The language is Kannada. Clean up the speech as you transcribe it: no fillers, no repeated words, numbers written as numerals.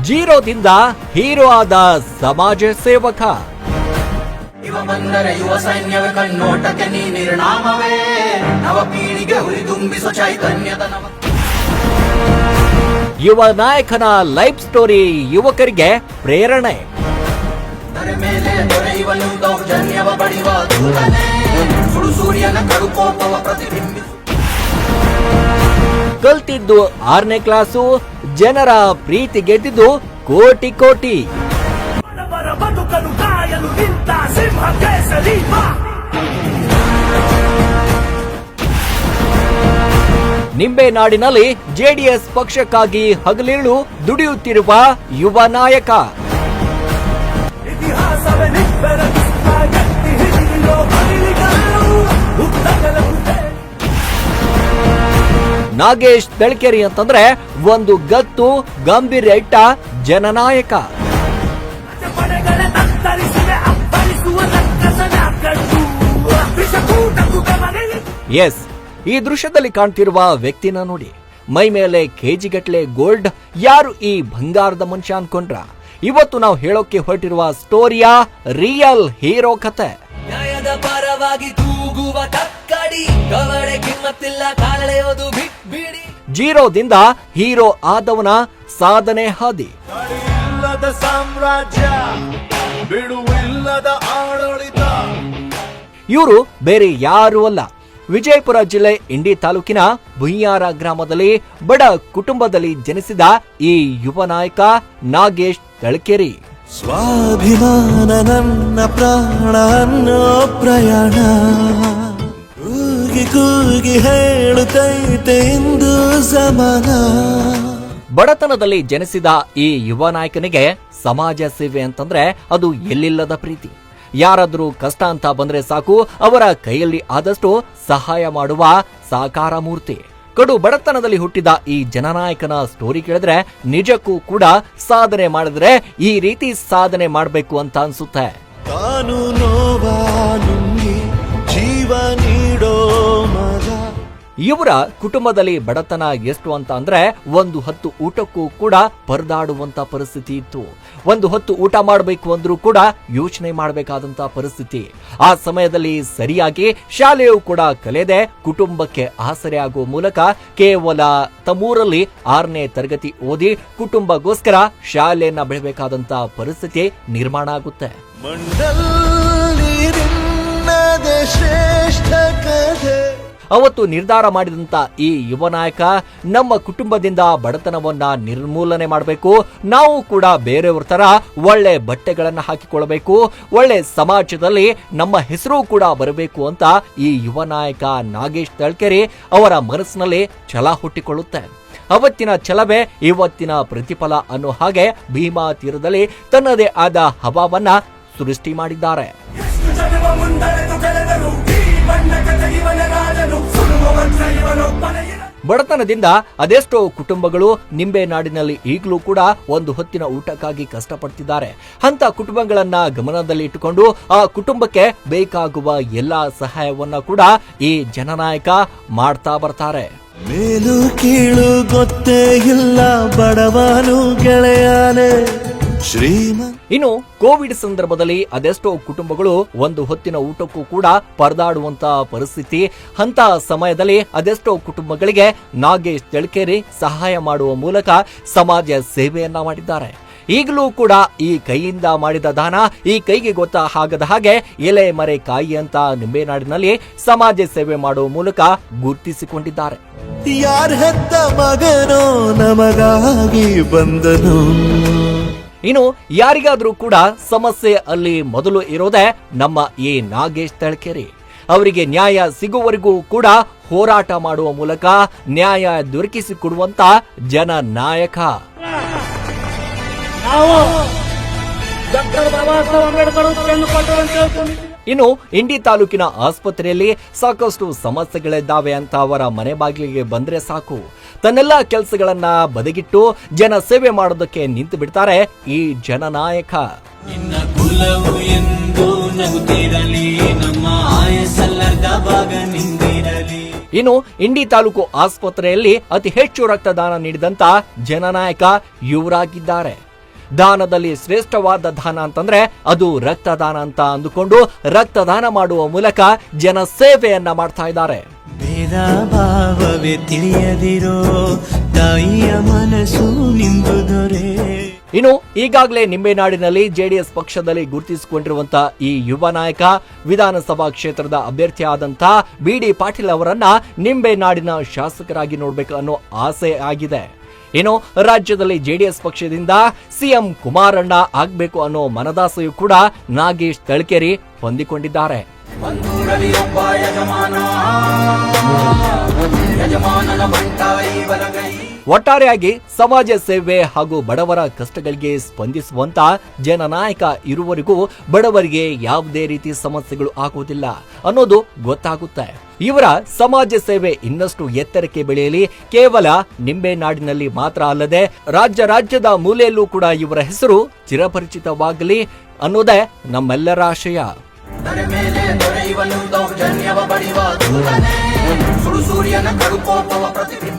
ಜೀರೋದಿಂದ ಹೀರೋ ಆದ ಸಮಾಜ ಸೇವಕ. ಇವ ಬಂದರೆ ಯುವ ಸೈನ್ಯವೇ ಕಣ್ಣೋಟಕ್ಕೆ ನೀ ನಿರ್ಣಾಮವೇ, ನವ ಪೀಳಿಗೆ ಹುರಿದುಂಬಿಸೋ ಚೈತನ್ಯದ ಯುವ ನಾಯಕನ ಲೈಫ್ ಸ್ಟೋರಿ ಯುವಕರಿಗೆ ಪ್ರೇರಣೆ. ಮೇಲೆ ದೊರೆಯುವನು ದೌರ್ಜನ್ಯವ ಬಡಿವ ದೂತನೇ, ಸುಡು ಸೂರ್ಯನ ಕಡುಕೋಪವ ಪ್ರತಿಬಿಂಬಿಸು. ಕಲ್ತಿದ್ದು 6ನೇ ಕ್ಲಾಸು, ಜನರ ಪ್ರೀತಿ ಗೆದ್ದಿದ್ದು ಕೋಟಿ ಕೋಟಿ. ನಿಂಬೆ ನಾಡಿನಲ್ಲಿ ಜೆಡಿಎಸ್ ಪಕ್ಷಕ್ಕಾಗಿ ಹಗಲಿರುಳು ದುಡಿಯುತ್ತಿರುವ ಯುವ ನಾಯಕ. ನಾಗೇಶ್ ತಳಕೇರಿ ಅಂತಂದ್ರೆ ಒಂದು ಗತ್ತು ಗಂಭೀರ ಇಟ್ಟ ಜನನಾಯಕ. ಎಸ್, ಈ ದೃಶ್ಯದಲ್ಲಿ ಕಾಣ್ತಿರುವ ವ್ಯಕ್ತಿನ ನೋಡಿ. ಮೈ ಮೇಲೆ ಕೆಜಿಗಟ್ಲೆ ಗೋಲ್ಡ್. ಯಾರು ಈ ಬಂಗಾರದ ಮನುಷ್ಯ ಅನ್ಕೊಂಡ್ರ? ಇವತ್ತು ನಾವು ಹೇಳೋಕೆ ಹೊರಟಿರುವ ಸ್ಟೋರಿಯ ರಿಯಲ್ ಹೀರೋ ಕತೆ. ನ್ಯಾಯದ ಪರವಾಗಿ ತೂಗುವ ಕಕ್ಕಡಿ, ಕವಡೆ ಕಿಮ್ಮತ್ತಿಲ್ಲ ಕಾಳೆಯೋದು ಬಿಟ್ಬಿಡಿ. ಜೀರೋದಿಂದ ಹೀರೋ ಆದವನ ಸಾಧನೆ ಹಾದಿ. ಸಾಮ್ರಾಜ್ಯ ಬಿಡುವಿಲ್ಲದ ಆಡಳಿತ. ಇವರು ಬೇರೆ ಯಾರೂ ಅಲ್ಲ, ವಿಜಯಪುರ ಜಿಲ್ಲೆ ಇಂಡಿ ತಾಲೂಕಿನ ಬುಯ್ಯಾರ ಗ್ರಾಮದಲ್ಲಿ ಬಡ ಕುಟುಂಬದಲ್ಲಿ ಜನಿಸಿದ ಈ ಯುವ ನಾಯಕ ನಾಗೇಶ್ ತಳಕೇರಿ. ಸ್ವಾಭಿಮಾನ ನನ್ನ ಪ್ರಾಣ ಅನ್ನೋ ಪ್ರಯಾಣ, ಕೂಗಿ ಕೂಗಿ ಹೇಳುತ್ತೈತೆ ಇಂದು ಸಮಾನ. ಬಡತನದಲ್ಲಿ ಜನಿಸಿದ ಈ ಯುವ ನಾಯಕನಿಗೆ ಸಮಾಜ ಸೇವೆ ಅಂತಂದ್ರೆ ಅದು ಎಲ್ಲಿಲ್ಲದ ಪ್ರೀತಿ. ಯಾರಾದ್ರೂ ಕಷ್ಟ ಅಂತ ಬಂದ್ರೆ ಸಾಕು, ಅವರ ಕೈಯಲ್ಲಿ ಆದಷ್ಟು ಸಹಾಯ ಮಾಡುವ ಸಾಕಾರ ಮೂರ್ತಿ. ಕಡು ಬಡತನದಲ್ಲಿ ಹುಟ್ಟಿದ ಈ ಜನನಾಯಕನ ಸ್ಟೋರಿ ಕೇಳಿದ್ರೆ ನಿಜಕ್ಕೂ ಕೂಡ ಸಾಧನೆ ಮಾಡಿದ್ರೆ ಈ ರೀತಿ ಸಾಧನೆ ಮಾಡಬೇಕು ಅಂತ ಅನ್ಸುತ್ತೆ. ಕಾನೂನೋವಾ ನುಂಗಿ ಜೀವ ನೀಡೋ ಮಗ. ಇವರ ಕುಟುಂಬದಲ್ಲಿ ಬಡತನ ಎಷ್ಟು ಅಂತ ಅಂದ್ರೆ ಒಂದು ಹೊತ್ತು ಊಟಕ್ಕೂ ಕೂಡ ಪರದಾಡುವಂತ ಪರಿಸ್ಥಿತಿ ಇತ್ತು. ಒಂದು ಹೊತ್ತು ಊಟ ಮಾಡಬೇಕು ಅಂದ್ರೂ ಕೂಡ ಯೋಚನೆ ಮಾಡಬೇಕಾದಂತ ಪರಿಸ್ಥಿತಿ. ಆ ಸಮಯದಲ್ಲಿ ಸರಿಯಾಗಿ ಶಾಲೆಯೂ ಕೂಡ ಕಲಿಯದೆ ಕುಟುಂಬಕ್ಕೆ ಆಸರೆ ಆಗುವ ಮೂಲಕ ಕೇವಲ ತಮ್ಮೂರಲ್ಲಿ 6ನೇ ತರಗತಿ ಓದಿ ಕುಟುಂಬಗೋಸ್ಕರ ಶಾಲೆಯನ್ನ ಬೆಳಬೇಕಾದಂತ ಪರಿಸ್ಥಿತಿ ನಿರ್ಮಾಣ ಆಗುತ್ತೆ. ಅವತ್ತು ನಿರ್ಧಾರ ಮಾಡಿದಂತ ಈ ಯುವ ನಾಯಕ, ನಮ್ಮ ಕುಟುಂಬದಿಂದ ಬಡತನವನ್ನ ನಿರ್ಮೂಲನೆ ಮಾಡಬೇಕು, ನಾವು ಕೂಡ ಬೇರೆಯವ್ರ ತರ ಒಳ್ಳೆ ಬಟ್ಟೆಗಳನ್ನ ಹಾಕಿಕೊಳ್ಳಬೇಕು, ಒಳ್ಳೆ ಸಮಾಜದಲ್ಲಿ ನಮ್ಮ ಹೆಸರು ಕೂಡ ಬರಬೇಕು ಅಂತ ಈ ಯುವ ನಾಯಕ ನಾಗೇಶ್ ತಳಕೇರಿ ಅವರ ಮನಸ್ಸಿನಲ್ಲಿ ಛಲ ಹುಟ್ಟಿಕೊಳ್ಳುತ್ತೆ. ಅವತ್ತಿನ ಛಲವೇ ಇವತ್ತಿನ ಪ್ರತಿಫಲ ಅನ್ನೋ ಹಾಗೆ ಭೀಮಾ ತೀರದಲ್ಲಿ ತನ್ನದೇ ಆದ ಹವಾವನ್ನ ಸೃಷ್ಟಿ ಮಾಡಿದ್ದಾರೆ. ಬಡತನದಿಂದ ಅದೆಷ್ಟೋ ಕುಟುಂಬಗಳು ನಿಂಬೆ ನಾಡಿನಲ್ಲಿ ಈಗಲೂ ಕೂಡ ಒಂದು ಹೊತ್ತಿನ ಊಟಕ್ಕಾಗಿ ಕಷ್ಟಪಡ್ತಿದ್ದಾರೆ. ಅಂತ ಕುಟುಂಬಗಳನ್ನ ಗಮನದಲ್ಲಿ ಇಟ್ಟುಕೊಂಡು ಆ ಕುಟುಂಬಕ್ಕೆ ಬೇಕಾಗುವ ಎಲ್ಲಾ ಸಹಾಯವನ್ನ ಕೂಡ ಈ ಜನನಾಯಕ ಮಾಡ್ತಾ ಬರ್ತಾರೆ. ಮೇಲು ಕೀಳು ಗೊತ್ತೇ ಇಲ್ಲ ಬಡವನು ಗೆಳೆಯಾನೆ ಶ್ರೀಮಂತ. ಇನ್ನು ಕೋವಿಡ್ ಸಂದರ್ಭದಲ್ಲಿ ಅದೆಷ್ಟೋ ಕುಟುಂಬಗಳು ಒಂದು ಹೊತ್ತಿನ ಊಟಕ್ಕೂ ಕೂಡ ಪರದಾಡುವಂತ ಪರಿಸ್ಥಿತಿ. ಅಂತ ಸಮಯದಲ್ಲಿ ಅದೆಷ್ಟೋ ಕುಟುಂಬಗಳಿಗೆ ನಾಗೇಶ್ ತಳಕೇರಿ ಸಹಾಯ ಮಾಡುವ ಮೂಲಕ ಸಮಾಜ ಸೇವೆಯನ್ನ ಮಾಡಿದ್ದಾರೆ. ಈಗಲೂ ಕೂಡ ಈ ಕೈಯಿಂದ ಮಾಡಿದ ದಾನ ಈ ಕೈಗೆ ಆಗದ ಹಾಗೆ ಎಲೆ ಮರೆ ಕಾಯಿ ಅಂತ ನಿಂಬೆನಾಡಿನಲ್ಲಿ ಸಮಾಜ ಸೇವೆ ಮಾಡುವ ಮೂಲಕ ಗುರುತಿಸಿಕೊಂಡಿದ್ದಾರೆ. ಯಾರ ಹೆತ್ತ ಮಗನೋ ನಮಗಾಗಿ ಬಂದನು. ಇನ್ನು ಯಾರಿಗಾದ್ರೂ ಕೂಡ ಸಮಸ್ಯೆ ಅಲ್ಲಿ ಮೊದಲು ಇರೋದೇ ನಮ್ಮ ಈ ನಾಗೇಶ್ ತಳಕೇರಿ. ಅವರಿಗೆ ನ್ಯಾಯ ಸಿಗುವವರೆಗೂ ಕೂಡ ಹೋರಾಟ ಮಾಡುವ ಮೂಲಕ ನ್ಯಾಯ ದೊರಕಿಸಿಕೊಡುವಂತ ಜನನಾಯಕ. ಇನ್ನು ಇಂಡಿ ತಾಲೂಕಿನ ಆಸ್ಪತ್ರೆಯಲ್ಲಿ ಸಾಕಷ್ಟು ಸಮಸ್ಯೆಗಳಿದ್ದಾವೆ ಅಂತ ಅವರ ಮನೆ ಬಾಗಿಲಿಗೆ ಬಂದ್ರೆ ಸಾಕು, ತನ್ನೆಲ್ಲ ಕೆಲಸಗಳನ್ನ ಬದಿಗಿಟ್ಟು ಜನ ಸೇವೆ ಮಾಡೋದಕ್ಕೆ ನಿಂತು ಬಿಡ್ತಾರೆ ಈ ಜನನಾಯಕ. ಇನ್ನು ಇಂಡಿ ತಾಲೂಕು ಆಸ್ಪತ್ರೆಯಲ್ಲಿ ಅತಿ ಹೆಚ್ಚು ರಕ್ತದಾನ ನೀಡಿದಂತ ಜನನಾಯಕ ಇವರಾಗಿದ್ದಾರೆ. ದಾನದಲ್ಲಿ ಶ್ರೇಷ್ಠವಾದ ದಾನ ಅಂತಂದ್ರೆ ಅದು ರಕ್ತದಾನ ಅಂತ ಅಂದುಕೊಂಡು ರಕ್ತದಾನ ಮಾಡುವ ಮೂಲಕ ಜನ ಸೇವೆಯನ್ನ ಮಾಡ್ತಾ ಇದ್ದಾರೆ. ಭೇದ ಭಾವವೇ ತಿಳಿಯದಿರೋ ತಾಯಿಯ ಮನಸ್ಸು ನಿಂದು ದೊರೆ. ಇನ್ನು ಈಗಾಗಲೇ ನಿಂಬೇನಾಡಿನಲ್ಲಿ ಜೆಡಿಎಸ್ ಪಕ್ಷದಲ್ಲಿ ಗುರುತಿಸಿಕೊಂಡಿರುವಂತಹ ಈ ಯುವ ನಾಯಕ ವಿಧಾನಸಭಾ ಕ್ಷೇತ್ರದ ಅಭ್ಯರ್ಥಿ ಆದಂತ BD ಪಾಟೀಲ್ ಅವರನ್ನ ನಿಂಬೇನಾಡಿನ ಶಾಸಕರಾಗಿ ನೋಡ್ಬೇಕು ಅನ್ನೋ ಆಸೆ ಆಗಿದೆ. ಇನ್ನು ರಾಜ್ಯದಲ್ಲಿ ಜೆಡಿಎಸ್ ಪಕ್ಷದಿಂದ ಸಿಎಂ ಕುಮಾರಣ್ಣ ಆಗ್ಬೇಕು ಅನ್ನೋ ಮನದಾಸೆಯೂ ಕೂಡ ನಾಗೇಶ್ ತಳಕೇರಿ ಹೊಂದಿಕೊಂಡಿದ್ದಾರೆ. ಬಂದೂರಲ್ಲಿ ಒಬ್ಬ ಯಜಮಾನನ ಬಂಟಾಯಿ ಬಲಗೈ. ಒಟ್ಟಾರೆಯಾಗಿ ಸಮಾಜ ಸೇವೆ ಹಾಗೂ ಬಡವರ ಕಷ್ಟಗಳಿಗೆ ಸ್ಪಂದಿಸುವಂತ ಜನನಾಯಕ ಇರುವವರೆಗೂ ಬಡವರಿಗೆ ಯಾವುದೇ ರೀತಿ ಸಮಸ್ಯೆಗಳು ಆಗುವುದಿಲ್ಲ ಅನ್ನೋದು ಗೊತ್ತಾಗುತ್ತೆ. ಇವರ ಸಮಾಜ ಸೇವೆ ಇನ್ನಷ್ಟು ಎತ್ತರಕ್ಕೆ ಬೆಳೆಯಲಿ, ಕೇವಲ ನಿಂಬೇನಾಡಿನಲ್ಲಿ ಮಾತ್ರ ಅಲ್ಲದೆ ರಾಜ್ಯದ ಮೂಲೆಯಲ್ಲೂ ಕೂಡ ಇವರ ಹೆಸರು ಚಿರಪರಿಚಿತವಾಗಲಿ ಅನ್ನೋದೇ ನಮ್ಮೆಲ್ಲರ ಆಶಯ. ದರೆ ಮೇಲೆ ದೊರೆಯುವನು ದೌರ್ಜನ್ಯವ ಬಡಿವ ದೂರನೇ ಸುಡು ಸೂರ್ಯನ ಕಡುಕೋಪವ ಪ್ರತಿಬಿಂಬ